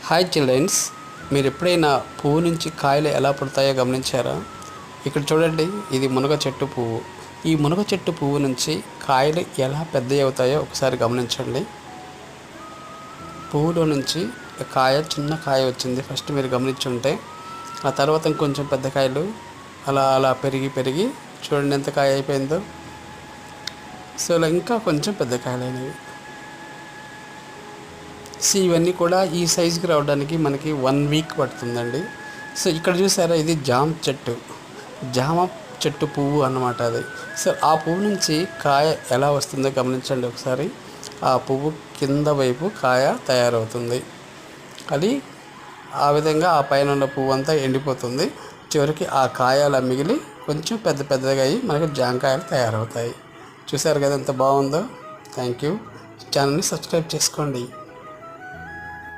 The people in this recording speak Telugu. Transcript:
హాయ్ చిల్డ్రన్స్, మీరు ఎప్పుడైనా పువ్వు నుంచి కాయలు ఎలా పుడతాయో గమనించారా? ఇక్కడ చూడండి, ఇది మునగ చెట్టు పువ్వు. ఈ మునగ చెట్టు పువ్వు నుంచి కాయలు ఎలా పెద్దవి అవుతాయో ఒకసారి గమనించండి. పువ్వులో నుంచి చిన్న కాయ వచ్చింది ఫస్ట్ మీరు గమనించుంటే, ఆ తర్వాత ఇంకొంచెం పెద్ద కాయలు అలా అలా పెరిగి పెరిగి చూడండి ఎంత కాయ అయిపోయిందో. సో ఇలా ఇంకా కొంచెం పెద్ద కాయలు అనేవి. సో ఇవన్నీ కూడా ఈ సైజుకి రావడానికి మనకి 1 వీక్ పడుతుందండి. సో ఇక్కడ చూసారా, ఇది జామ చెట్టు పువ్వు అన్నమాట అది. సో ఆ పువ్వు నుంచి కాయ ఎలా వస్తుందో గమనించండి ఒకసారి. ఆ పువ్వు కింద వైపు కాయ తయారవుతుంది. అది ఆ విధంగా ఆ పైన ఉన్న పువ్వు అంతా ఎండిపోతుంది. చివరికి ఆ కాయ అలా మిగిలి కొంచెం పెద్ద పెద్దగా అయ్యి మనకి జాంకాయలు తయారవుతాయి. చూసారు కదా ఎంత బాగుందో. Thank you. ఛానల్ని సబ్స్క్రైబ్ చేసుకోండి.